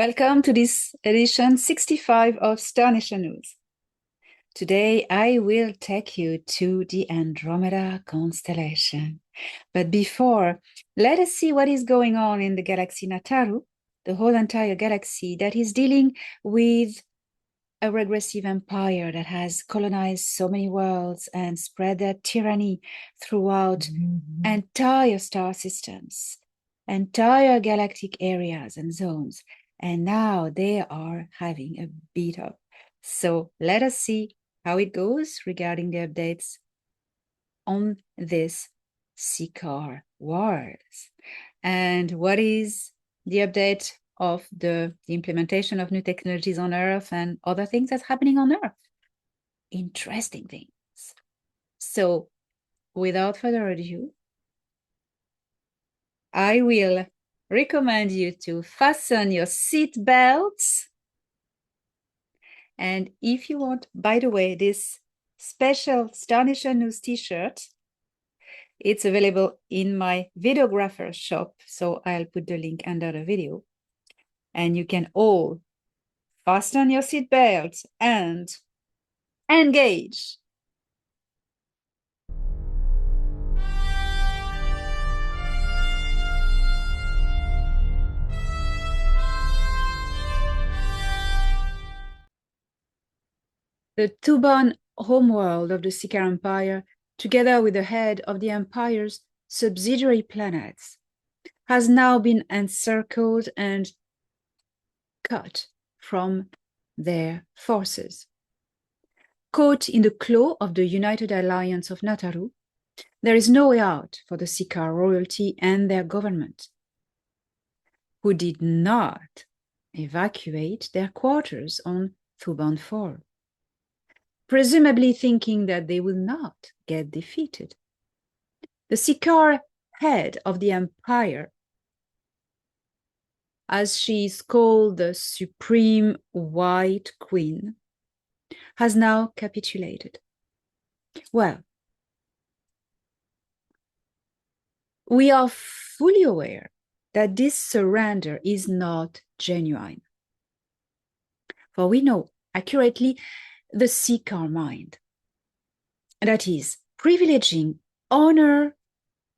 Welcome to this edition 65 of Star Nation News. Today, I will take you to the Andromeda constellation. But before, let us see what is going on in the galaxy Nataru, the whole entire galaxy that is dealing with a regressive empire that has colonized so many worlds and spread their tyranny throughout entire star systems, entire galactic areas and zones. And now they are having a beat up. So let us see how it goes regarding the updates on this Sikar Wars. And what is the update of the implementation of new technologies on Earth and other things that's happening on Earth? Interesting things. So without further ado, I will recommend you to fasten your seat belts. And if you want, by the way, this special Star Nation News t-shirt, it's available in my videographer shop. So I'll put the link under the video. And you can all fasten your seat belts and engage. The Tuban homeworld of the Sikar Empire, together with the head of the empire's subsidiary planets, has now been encircled and cut from their forces. Caught in the claw of the United Alliance of Nataru, there is no way out for the Sikar royalty and their government, who did not evacuate their quarters on Thuban 4. Presumably thinking that they will not get defeated. The Sikar head of the empire, as she is called the Supreme White Queen, has now capitulated. Well, we are fully aware that this surrender is not genuine. For we know accurately the Sikar mind, that is, privileging honor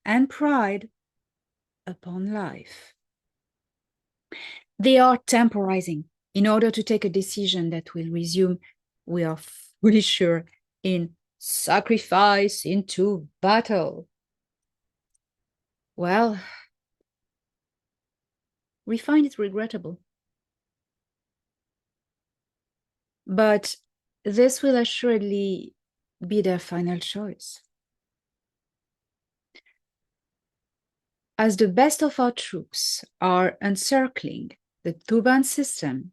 and pride upon life. They are temporizing in order to take a decision that will resume, we are fully sure, in sacrifice into battle. Well, we find it regrettable. But this will assuredly be their final choice. As the best of our troops are encircling the Tuban system,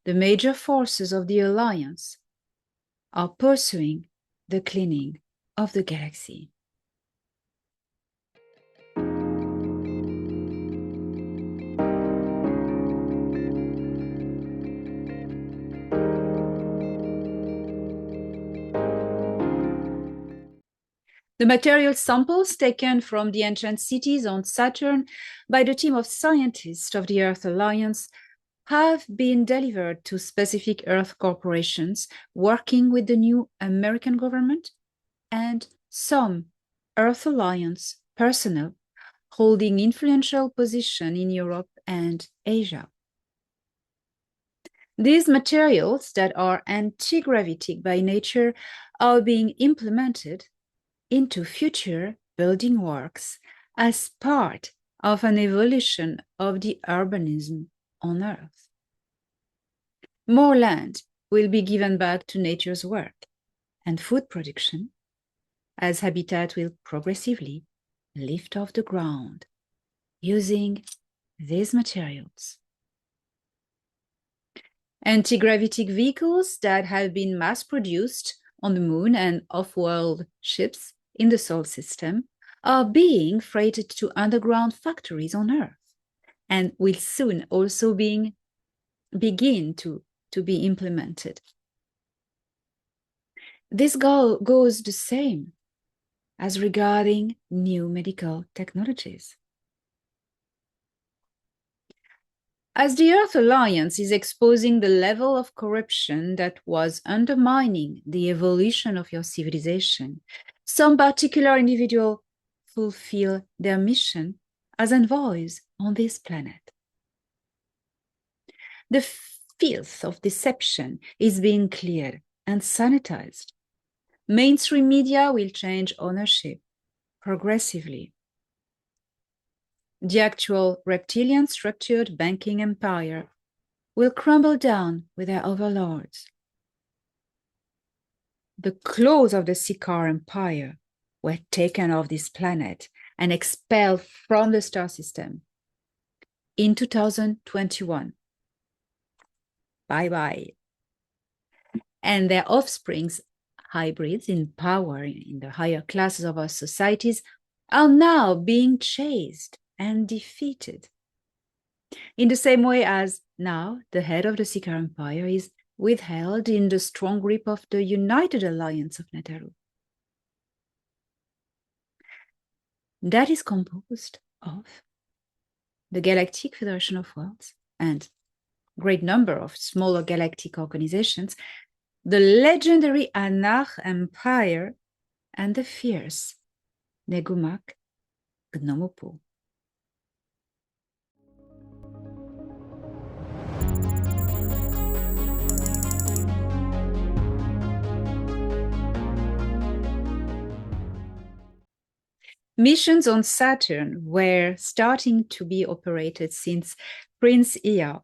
the major forces of the Alliance are pursuing the cleaning of the galaxy. The material samples taken from the ancient cities on Saturn by the team of scientists of the Earth Alliance have been delivered to specific Earth corporations working with the new American government and some Earth Alliance personnel holding influential positions in Europe and Asia. These materials that are anti-gravitic by nature are being implemented into future building works as part of an evolution of the urbanism on Earth. More land will be given back to nature's work and food production, as habitat will progressively lift off the ground using these materials. Anti-gravitic vehicles that have been mass-produced on the moon and off-world ships in the Solar System are being freighted to underground factories on Earth and will soon also begin to be implemented. This goes the same as regarding new medical technologies. As the Earth Alliance is exposing the level of corruption that was undermining the evolution of your civilization, some particular individuals fulfill their mission as envoys on this planet. The filth of deception is being cleared and sanitized. Mainstream media will change ownership progressively. The actual reptilian structured banking empire will crumble down with their overlords. The claws of the Sikaar Empire were taken off this planet and expelled from the star system in 2021. Bye-bye. And their offsprings, hybrids in power in the higher classes of our societies, are now being chased and defeated. In the same way as now the head of the Sikaar Empire is withheld in the strong grip of the United Alliance of Netaru. That is composed of the Galactic Federation of Worlds and a great number of smaller galactic organizations, the legendary Anarch Empire, and the fierce Negumak Gnomopo. Missions on Saturn were starting to be operated since Prince Ea,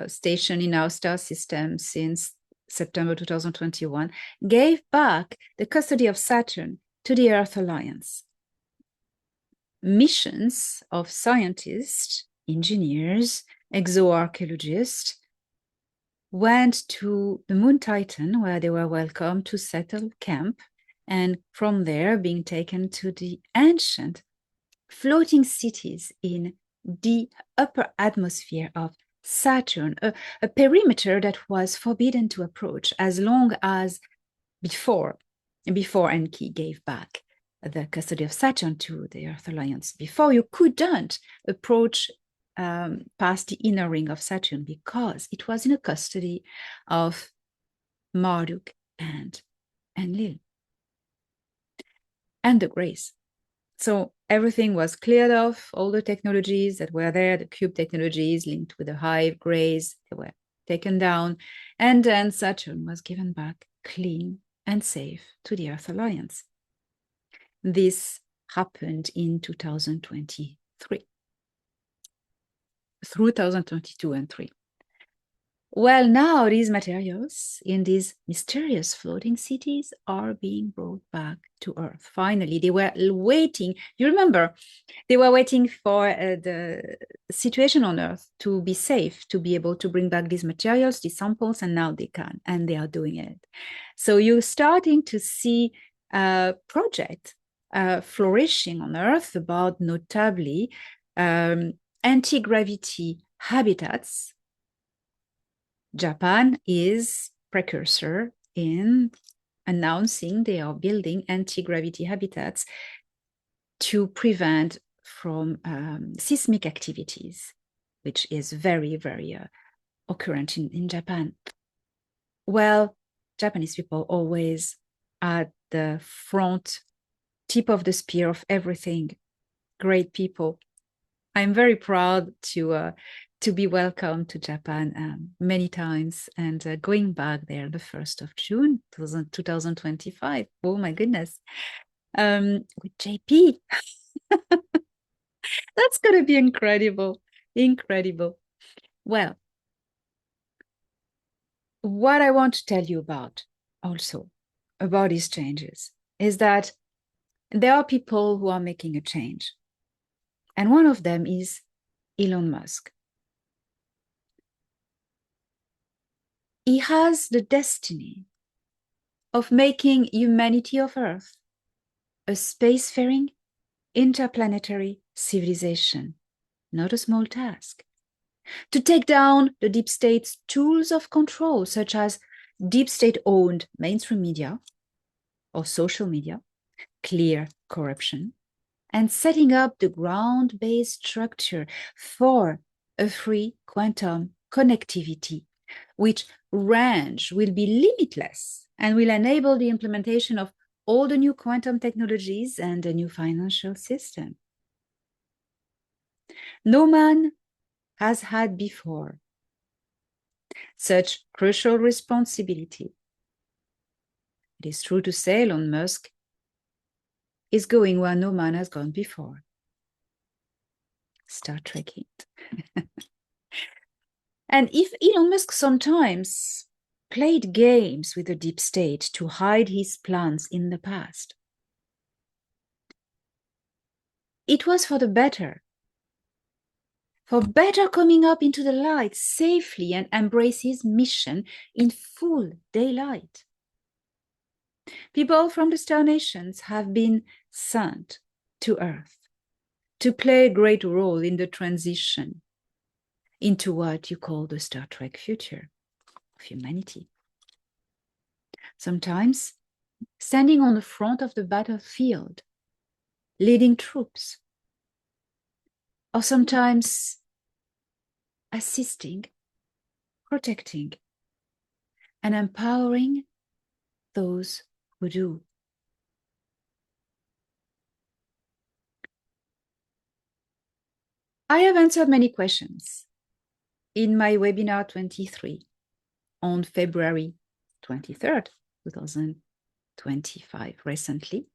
stationed in our star system since September 2021, gave back the custody of Saturn to the Earth Alliance. Missions of scientists, engineers, exoarchaeologists went to the Moon Titan, where they were welcome to settle camp, and from there being taken to the ancient floating cities in the upper atmosphere of Saturn, a perimeter that was forbidden to approach as long as before Enki gave back the custody of Saturn to the Earth Alliance. Before, you couldn't approach past the inner ring of Saturn because it was in the custody of Marduk and Enlil and the Grace. So everything was cleared off, all the technologies that were there, the cube technologies linked with the Hive, Grace, they were taken down, and then Saturn was given back clean and safe to the Earth Alliance. This happened in 2023, through 2022 and 3. Well, now these materials in these mysterious floating cities are being brought back to Earth. Finally, they were waiting. You remember, they were waiting for the situation on Earth to be safe, to be able to bring back these materials, these samples, and now they can, and they are doing it. So you're starting to see a project flourishing on Earth about notably anti-gravity habitats. Japan is precursor in announcing they are building anti-gravity habitats to prevent from seismic activities, which is very, very occurrent in Japan. Well, Japanese people always at the front, tip of the spear of everything. Great people. I'm very proud to be welcomed to Japan many times and going back there the 1st of June, 2025. Oh my goodness. With JP. That's going to be incredible. Incredible. Well, what I want to tell you about also, about these changes, is that there are people who are making a change. And one of them is Elon Musk. He has the destiny of making humanity of Earth a spacefaring, interplanetary civilization, not a small task. To take down the deep state's tools of control, such as deep state-owned mainstream media or social media, clear corruption, and setting up the ground-based structure for a free quantum connectivity, which range will be limitless and will enable the implementation of all the new quantum technologies and a new financial system. No man has had before such crucial responsibility. It is true to say Elon Musk is going where no man has gone before. Star Trek it. And if Elon Musk sometimes played games with the deep state to hide his plans in the past, it was for the better. For better coming up into the light safely and embrace his mission in full daylight. People from the Star Nations have been sent to Earth to play a great role in the transition into what you call the Star Trek future of humanity. Sometimes standing on the front of the battlefield, leading troops, or sometimes assisting, protecting, and empowering those who do. I have answered many questions in my webinar 23 on February 23rd, 2025, recently.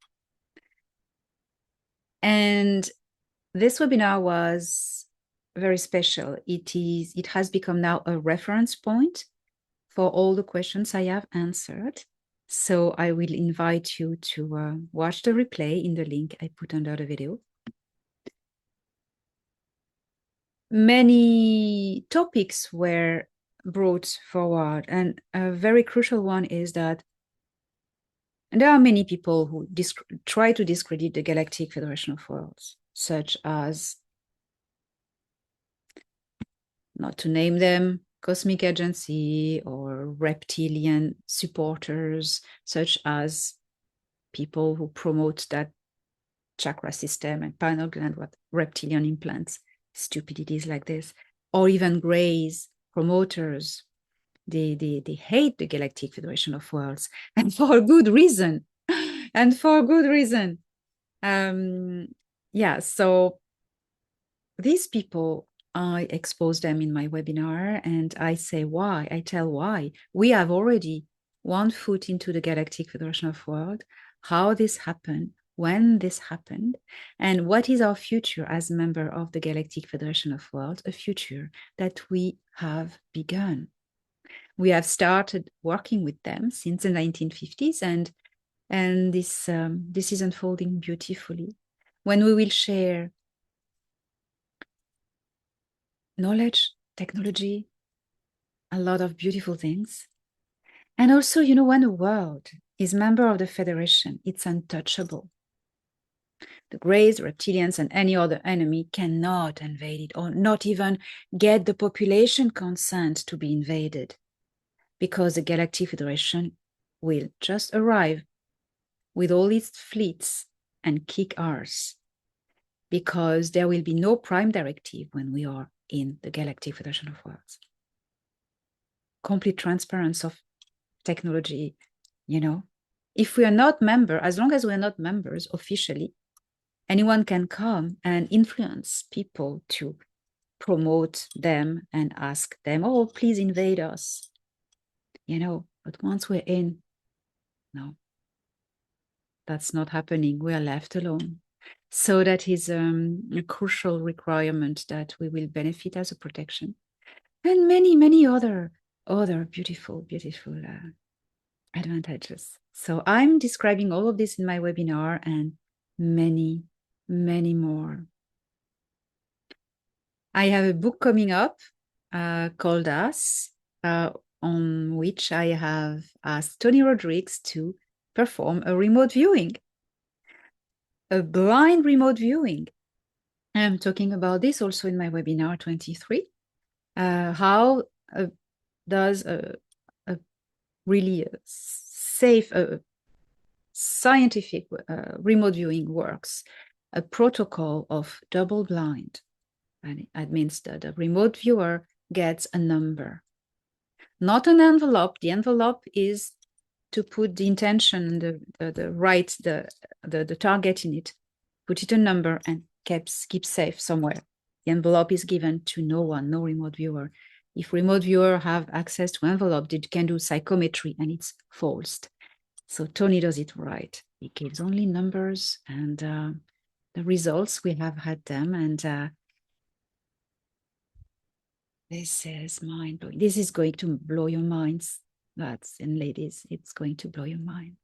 And this webinar was very special. It has become now a reference point for all the questions I have answered. So I will invite you to watch the replay in the link I put under the video. Many topics were brought forward, and a very crucial one is that there are many people who try to discredit the Galactic Federation of Worlds, such as, not to name them, Cosmic Agency or reptilian supporters, such as people who promote that chakra system and pineal gland with reptilian implants, stupidities like this, or even Greys promoters. They hate the Galactic Federation of Worlds, and for a good reason. And for a good reason. Yeah, so these people, I expose them in my webinar, and I say why. I tell why. We have already one foot into the Galactic Federation of Worlds, how this happened, when this happened, and what is our future as member of the Galactic Federation of Worlds, a future that we have begun. We have started working with them since the 1950s, and this is unfolding beautifully. When we will share knowledge, technology, a lot of beautiful things. And also, you know, when a world is member of the Federation, it's untouchable. The Greys, reptilians, and any other enemy cannot invade it, or not even get the population consent to be invaded, because the Galactic Federation will just arrive with all its fleets and kick ours, because there will be no prime directive when we are in the Galactic Federation of Worlds. Complete transparency of technology, you know. If we are not member, as long as we are not members officially, anyone can come and influence people to promote them and ask them, oh, please invade us, you know. But once we're in, no, that's not happening. We are left alone. So that is a crucial requirement, that we will benefit as a protection, and many, many other beautiful advantages. So I'm describing all of this in my webinar, and many, many more. I have a book coming up called Us, on which I have asked Tony Rodriguez to perform a remote viewing, a blind remote viewing. I'm talking about this also in my webinar 23. How does a really safe, scientific remote viewing works? A protocol of double blind. and it means that the remote viewer gets a number. Not an envelope. The envelope is to put the intention, the target in it, put it a number and keep safe somewhere. The envelope is given to no one, no remote viewer. If remote viewer have access to envelope, they can do psychometry and it's false. So Tony does it right. He gives only numbers and the results, we have had them, and this is mind-blowing. This is going to blow your minds, lads and ladies. It's going to blow your mind.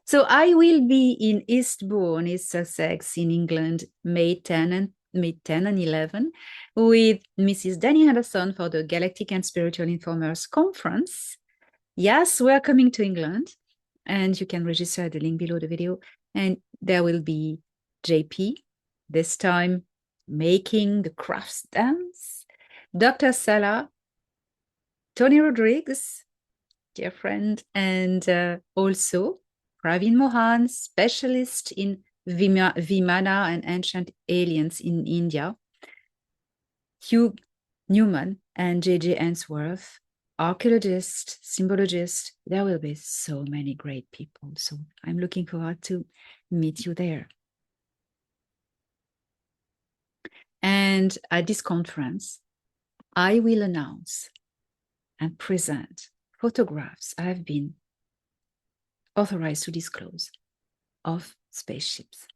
So I will be in Eastbourne, East Sussex in England, May 10 and 11 with Mrs. Danny Henderson for the Galactic and Spiritual Informers Conference. Yes, we're coming to England, and you can register at the link below the video. And there will be JP, this time making the crafts dance, Dr. Salah, Tony Rodriguez, dear friend, and also Praveen Mohan, specialist in Vimana and ancient aliens in India, Hugh Newman and J.J. Ainsworth, archaeologist, symbologist. There will be so many great people. So I'm looking forward to meet you there. And at this conference, I will announce and present photographs I have been authorized to disclose of spaceships.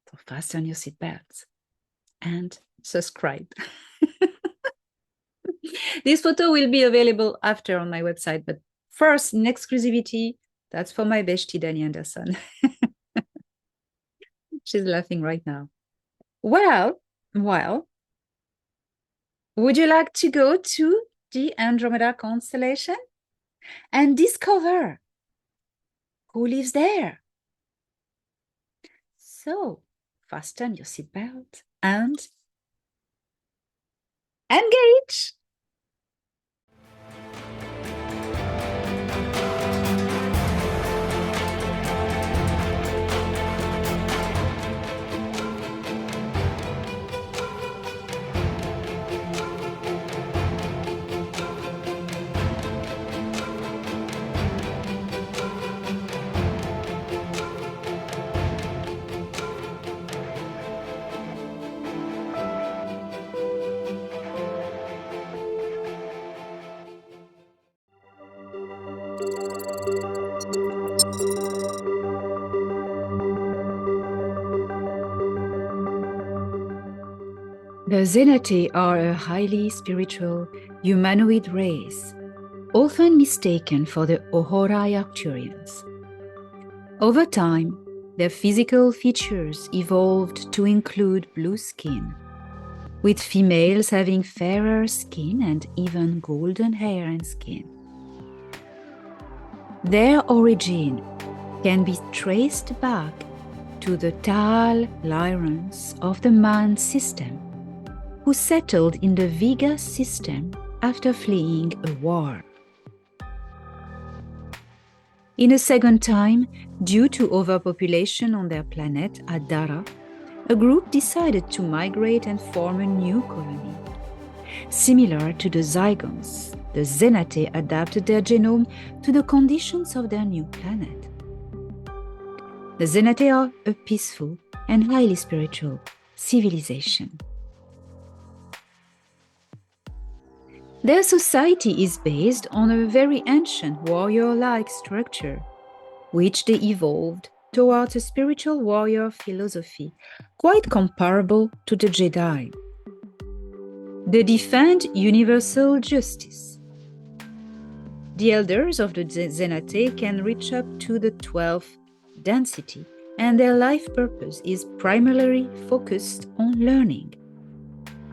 So fasten your seatbelts and subscribe. This photo will be available after on my website, but first, in exclusivity, that's for my bestie, Danny Anderson. She's laughing right now. Well, would you like to go to the Andromeda constellation and discover who lives there? So, fasten your seatbelt and engage! The Zenate are a highly spiritual humanoid race, often mistaken for the Orohai Arcturians. Over time, their physical features evolved to include blue skin, with females having fairer skin and even golden hair and skin. Their origin can be traced back to the Tal Lyrans of the Mayan system, who settled in the Vega system after fleeing a war. In a second time, due to overpopulation on their planet Adara, a group decided to migrate and form a new colony. Similar to the Zygons, the Zenate adapted their genome to the conditions of their new planet. The Zenate are a peaceful and highly spiritual civilization. Their society is based on a very ancient warrior-like structure, which they evolved towards a spiritual warrior philosophy quite comparable to the Jedi. They defend universal justice. The elders of the Zenate can reach up to the 12th density, and their life purpose is primarily focused on learning,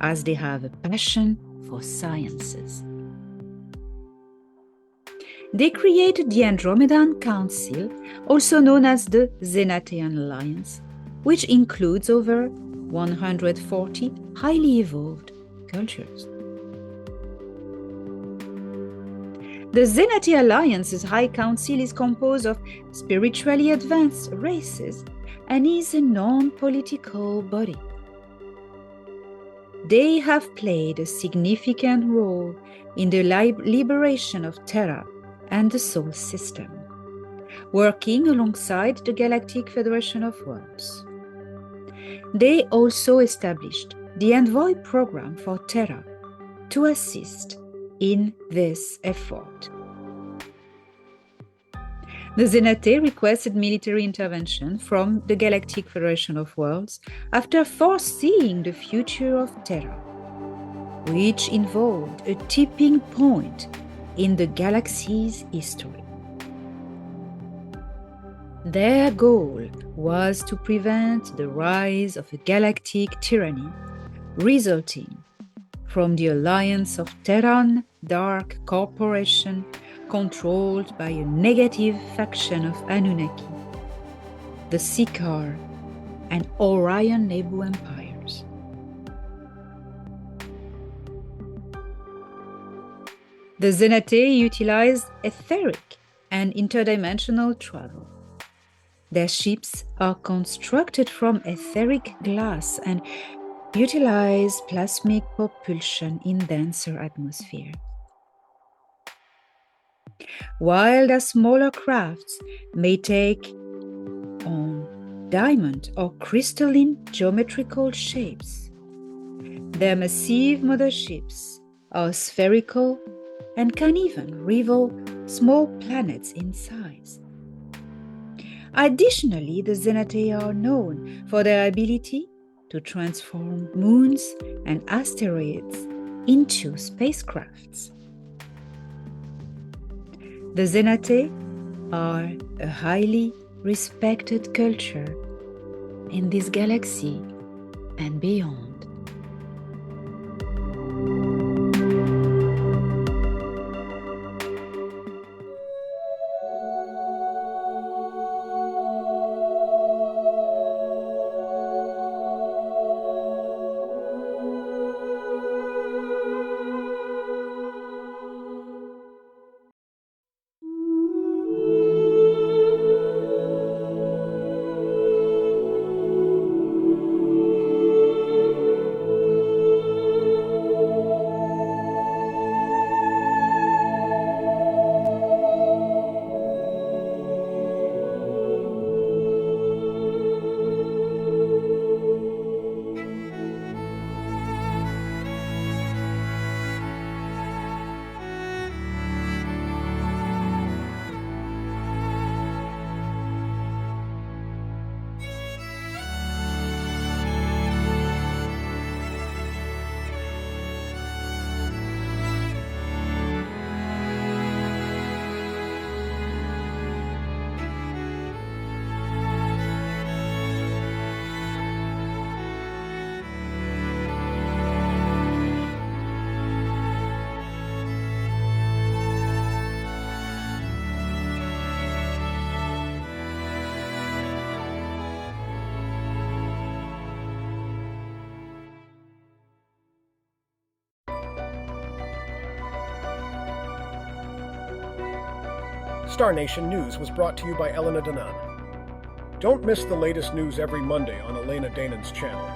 as they have a passion for sciences. They created the Andromedan Council, also known as the Zenatean Alliance, which includes over 140 highly evolved cultures. The Zenate Alliance's High Council is composed of spiritually advanced races and is a non-political body. they have played a significant role in the liberation of Terra and the Sol system, working alongside the Galactic Federation of Worlds. They also established the Envoy program for Terra to assist in this effort. The Zenate requested military intervention from the Galactic Federation of Worlds after foreseeing the future of Terra, which involved a tipping point in the galaxy's history. Their goal was to prevent the rise of a galactic tyranny resulting from the alliance of Terran Dark Corporation controlled by a negative faction of Anunnaki, the Sikaar and Orion Nebu empires. The Zenate utilized etheric and interdimensional travel. Their ships are constructed from etheric glass and utilize plasmic propulsion in denser atmosphere. While the smaller crafts may take on diamond or crystalline geometrical shapes, their massive motherships are spherical and can even rival small planets in size. Additionally, the Zenate are known for their ability to transform moons and asteroids into spacecrafts. The Zenate are a highly respected culture in this galaxy and beyond. Star Nation News was brought to you by Elena Danan. Don't miss the latest news every Monday on Elena Danan's channel.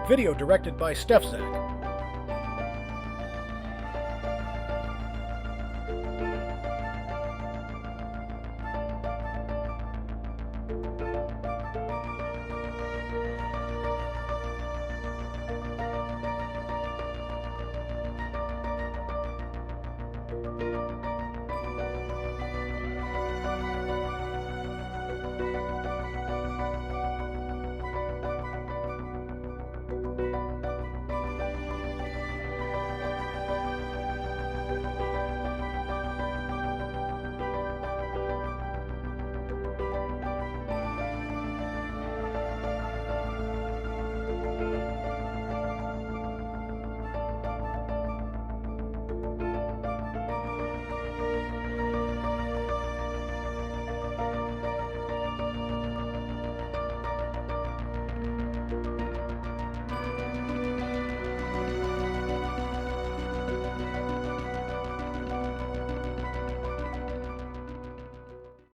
Video directed by StefZak.